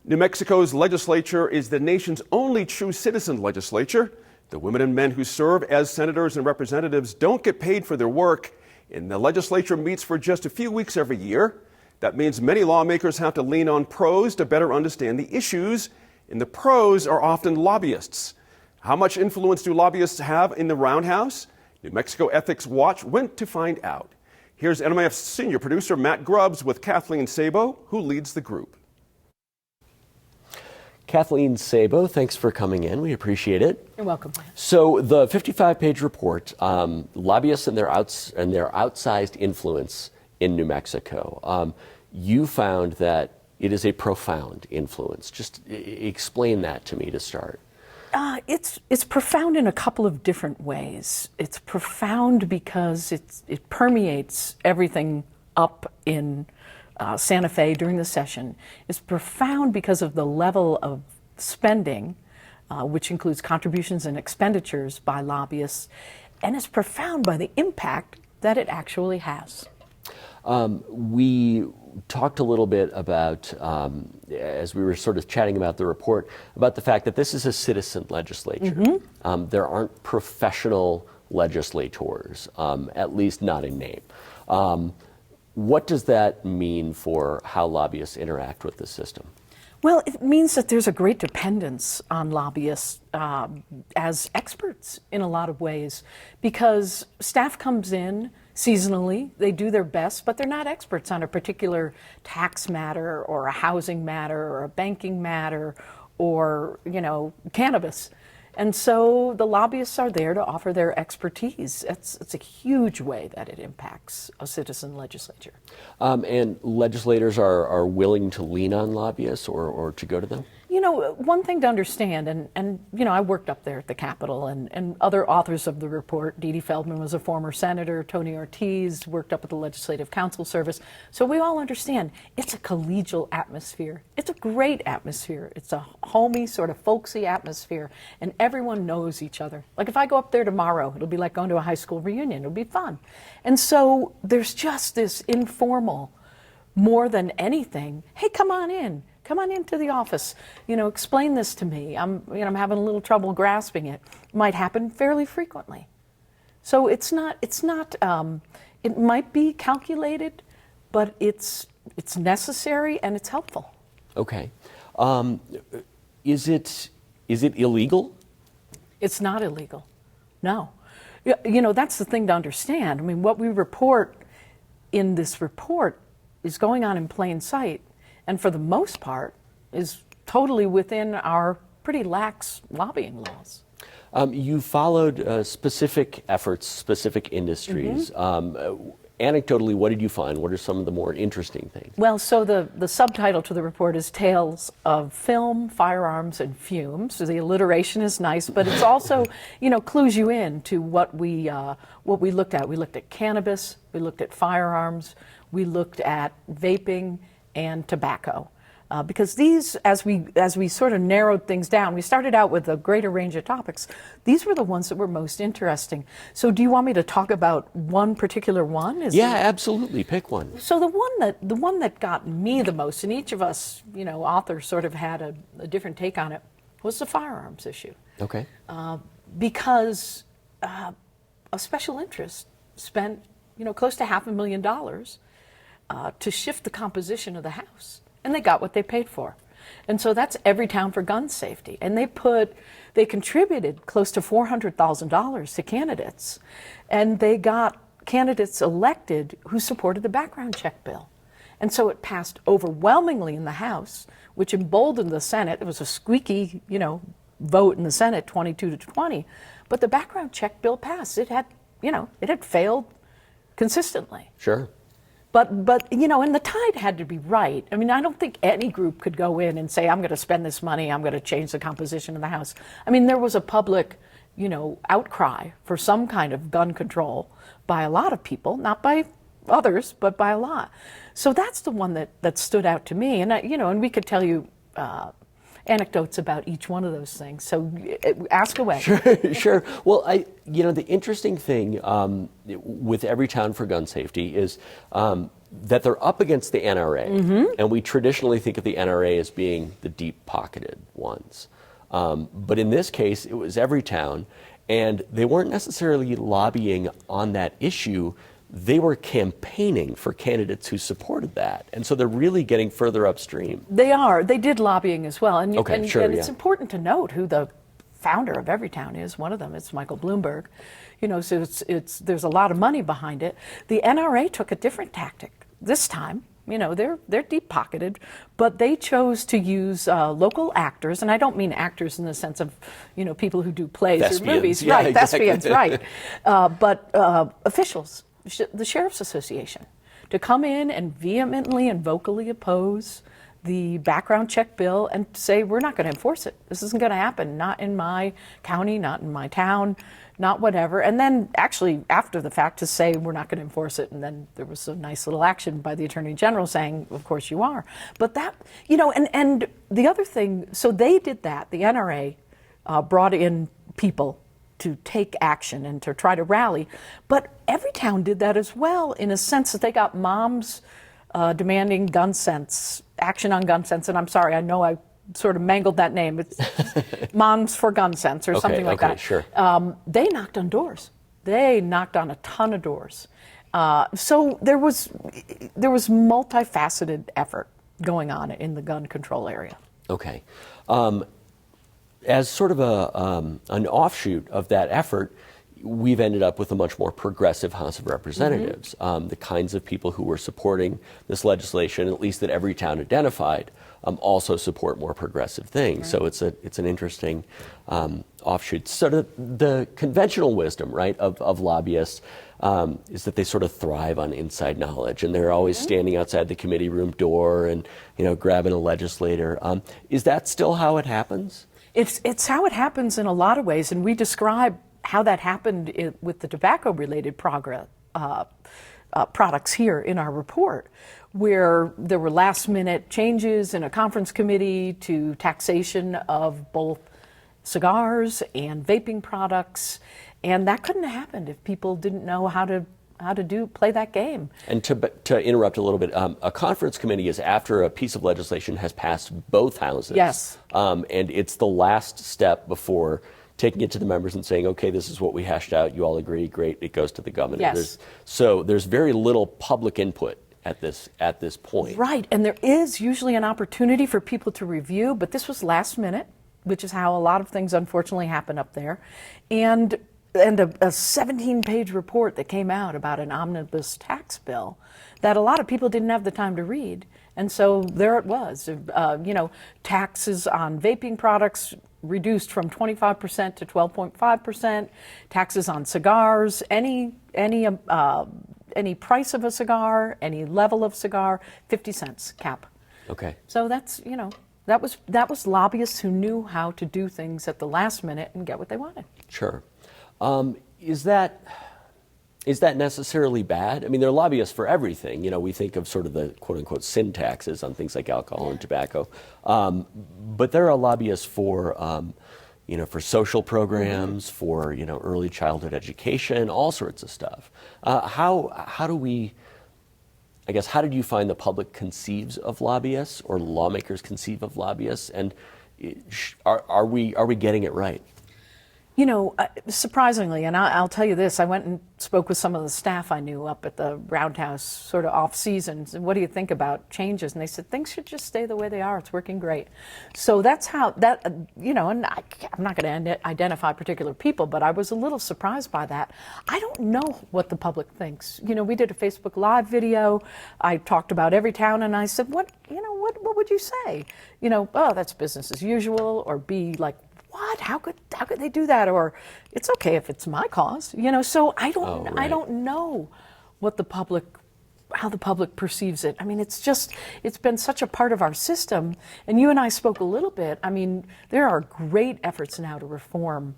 New Mexico's legislature is the nation's only true citizen legislature. The women and men who serve as senators and representatives don't get paid for their work, and the legislature meets for just a few weeks every year. That means many lawmakers have to lean on pros to better understand the issues, and the pros are often lobbyists. How much influence do lobbyists have in the roundhouse? New Mexico Ethics Watch went to find out. Here's NMIF's senior producer Matt Grubbs with Kathleen Sabo, who leads the group. Kathleen Sabo, thanks for coming in. We appreciate it. You're welcome. So the 55-page report, lobbyists and their outsized influence in New Mexico. You found that it is a profound influence. Just explain that to me to start. It's profound in a couple of different ways. It's profound because it permeates everything up in Santa Fe during the session. It's profound because of the level of spending, which includes contributions and expenditures by lobbyists, and it's profound by the impact that it actually has. We talked a little bit about, as we were sort of chatting about the report, about the fact that this is a citizen legislature. Mm-hmm. There aren't professional legislators, at least not in name. What does that mean for how lobbyists interact with the system? Well, it means that there's a great dependence on lobbyists as experts in a lot of ways, because staff comes in seasonally, they do their best, but they're not experts on a particular tax matter or a housing matter or a banking matter or, cannabis. And so the lobbyists are there to offer their expertise. It's a huge way that it impacts a citizen legislature. And legislators are willing to lean on lobbyists or to go to them? One thing to understand, and I worked up there at the Capitol, and other authors of the report, Dee Dee Feldman was a former senator, Tony Ortiz worked up at the Legislative Council Service. So we all understand it's a collegial atmosphere. It's a great atmosphere. It's a homey, sort of folksy atmosphere, and everyone knows each other. Like if I go up there tomorrow, it'll be like going to a high school reunion. It'll be fun. And so there's just this informal, more than anything, hey, come on in. Come on into the office, explain this to me. I'm having a little trouble grasping it. Might happen fairly frequently. So it's not, it might be calculated, but it's necessary and it's helpful. Okay. Is it illegal? It's not illegal. No. That's the thing to understand. I mean, what we report in this report is going on in plain sight, and for the most part is totally within our pretty lax lobbying laws. You followed specific efforts, specific industries. Mm-hmm. Anecdotally, what did you find? What are some of the more interesting things? Well, so the subtitle to the report is Tales of Film, Firearms, and Fumes. So the alliteration is nice, but it's also, clues you in to what we looked at. We looked at cannabis, we looked at firearms, we looked at vaping and tobacco. Because these, as we sort of narrowed things down, we started out with a greater range of topics. These were the ones that were most interesting. So do you want me to talk about one particular one? Absolutely. Pick one. So the one that got me the most, and each of us, authors sort of had a different take on it, was the firearms issue. Okay. Because a special interest spent, close to $500,000 to shift the composition of the House. And they got what they paid for. And so that's Everytown for Gun Safety. And they contributed close to $400,000 to candidates. And they got candidates elected who supported the background check bill. And so it passed overwhelmingly in the House, which emboldened the Senate. It was a squeaky, vote in the Senate, 22-20. But the background check bill passed. It had failed consistently. Sure. But and the tide had to be right. I mean, I don't think any group could go in and say, I'm going to spend this money, I'm going to change the composition of the House. I mean, there was a public, outcry for some kind of gun control by a lot of people, not by others, but by a lot. So that's the one that stood out to me. And, and we could tell you anecdotes about each one of those things. So ask away. Sure. Well, the interesting thing with Everytown for Gun Safety is that they're up against the NRA, and we traditionally think of the NRA as being the deep-pocketed ones. But in this case, it was Everytown, and they weren't necessarily lobbying on that issue. They were campaigning for candidates who supported that. And so they're really getting further upstream. They are. They did lobbying as well. And, Okay, and, sure, and it's yeah. important to note who the founder of Everytown is. One of them is Michael Bloomberg. You know, so there's a lot of money behind it. The NRA took a different tactic this time. You know, they're deep-pocketed, but they chose to use local actors, and I don't mean actors in the sense of, you know, people who do plays Thespians, or movies. yeah, Right, exactly. thespians, right. But officials, the Sheriff's Association, to come in and vehemently and vocally oppose the background check bill and say, we're not going to enforce it. This isn't going to happen. Not in my county, not in my town, not whatever. And then actually after the fact to say we're not going to enforce it. And then there was a nice little action by the Attorney General saying, of course you are. But that, you know, and the other thing, so they did that. The NRA brought in people to take action and to try to rally. But Everytown did that as well, in a sense that they got moms demanding gun sense, action on gun sense. And I'm sorry, I know I sort of mangled that name. It's Moms for Gun Sense or something like that. Sure. They knocked on doors. They knocked on a ton of doors. So there was multifaceted effort going on in the gun control area. Okay. As sort of an offshoot of that effort, we've ended up with a much more progressive House of Representatives. The kinds of people who were supporting this legislation, at least that Everytown identified, also support more progressive things. Right. So it's an interesting offshoot. Sort of the conventional wisdom, right, of lobbyists is that they sort of thrive on inside knowledge, and they're always standing outside the committee room door and, you know, grabbing a legislator. Is that still how it happens? It's how it happens in a lot of ways, and we describe how that happened with the tobacco-related products here in our report, where there were last-minute changes in a conference committee to taxation of both cigars and vaping products, and that couldn't have happened if people didn't know how to play that game. And to interrupt a little bit, a conference committee is after a piece of legislation has passed both houses. Yes. And it's the last step before taking it to the members and saying, okay, this is what we hashed out. You all agree. Great. It goes to the governor. Yes. So there's very little public input at this point. Right. And there is usually an opportunity for people to review, but this was last minute, which is how a lot of things unfortunately happen up there. And a 17-page report that came out about an omnibus tax bill that a lot of people didn't have the time to read. And so there it was, you know, taxes on vaping products reduced from 25% to 12.5%, taxes on cigars, any price of a cigar, any level of cigar, 50 cents cap. Okay. So that's, you know, that was lobbyists who knew how to do things at the last minute and get what they wanted. Sure. Is that necessarily bad? I mean, there are lobbyists for everything. You know, we think of sort of the quote-unquote sin taxes on things like alcohol and tobacco. But there are lobbyists for, you know, for social programs, for, you know, early childhood education, all sorts of stuff. How do we, I guess, how did you find the public conceives of lobbyists or lawmakers conceive of lobbyists? And are we getting it right? You know, surprisingly, and I'll tell you this, I went and spoke with some of the staff I knew up at the Roundhouse sort of off season. What do you think about changes? And they said, things should just stay the way they are. It's working great. So that's how that, you know, and I'm not going to identify particular people, but I was a little surprised by that. I don't know what the public thinks. You know, we did a Facebook Live video. I talked about Everytown, and I said, what would you say? You know, oh, that's business as usual, or be like, what? How could they do that? Or it's okay if it's my cause, you know. So I don't know what how the public perceives it. I mean, it's been such a part of our system. And you and I spoke a little bit. I mean, there are great efforts now to reform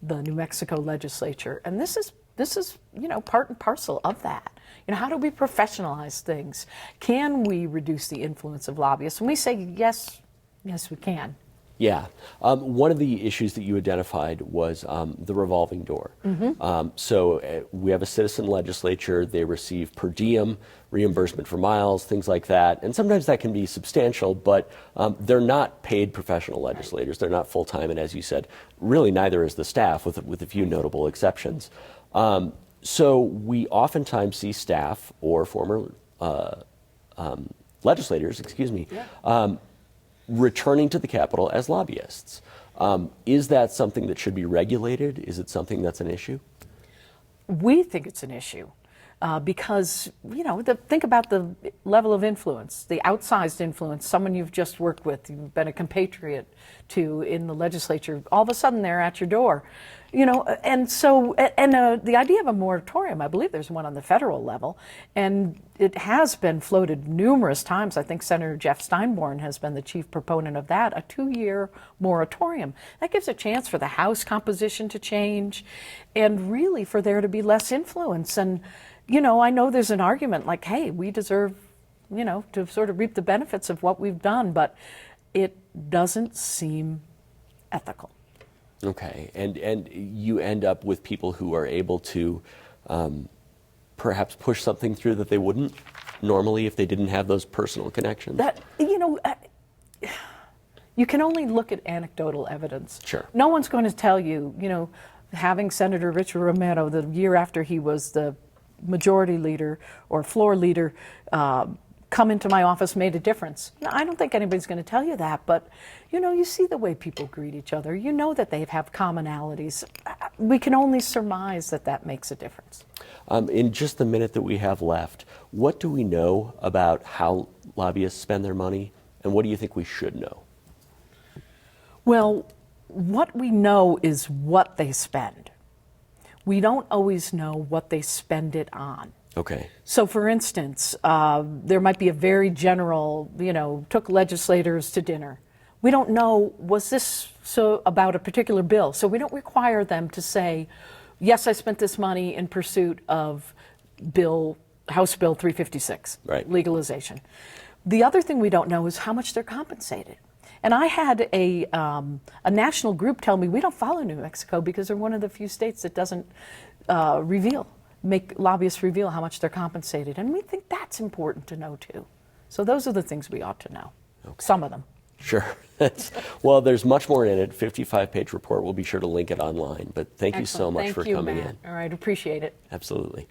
the New Mexico legislature, and this is you know, part and parcel of that. You know, how do we professionalize things? Can we reduce the influence of lobbyists? And we say yes, we can. Yeah. One of the issues that you identified was the revolving door. So we have a citizen legislature. They receive per diem, reimbursement for miles, things like that. And sometimes that can be substantial, but they're not paid professional legislators. They're not full-time. And as you said, really neither is the staff, with a few notable exceptions. So we oftentimes see staff or former legislators, returning to the Capitol as lobbyists. Is that something that should be regulated? Is it something that's an issue? We think it's an issue because, think about the level of influence, the outsized influence, someone you've just worked with, you've been a compatriot to in the legislature, all of a sudden they're at your door. And so, the idea of a moratorium, I believe there's one on the federal level, and it has been floated numerous times. I think Senator Jeff Steinborn has been the chief proponent of that, a 2-year moratorium. That gives a chance for the House composition to change and really for there to be less influence. And, I know there's an argument like, hey, we deserve, to sort of reap the benefits of what we've done, but it doesn't seem ethical. Okay, and you end up with people who are able to perhaps push something through that they wouldn't normally if they didn't have those personal connections. You can only look at anecdotal evidence. Sure. No one's going to tell you, having Senator Richard Romero the year after he was the majority leader or floor leader come into my office made a difference. No, I don't think anybody's going to tell you that, but you see the way people greet each other. You know that they have commonalities. We can only surmise that makes a difference. In just the minute that we have left, what do we know about how lobbyists spend their money, and what do you think we should know? Well, what we know is what they spend. We don't always know what they spend it on. Okay. So, for instance, there might be a very general, took legislators to dinner. We don't know, was this about a particular bill? So we don't require them to say, yes, I spent this money in pursuit of House Bill 356, right, legalization. The other thing we don't know is how much they're compensated. And I had a national group tell me, we don't follow New Mexico because they're one of the few states that doesn't make lobbyists reveal how much they're compensated. And we think that's important to know, too. So those are the things we ought to know. Okay. Some of them. Sure. Well, there's much more in it. 55-page report. We'll be sure to link it online. But thank you so much for coming in. All right. Appreciate it. Absolutely.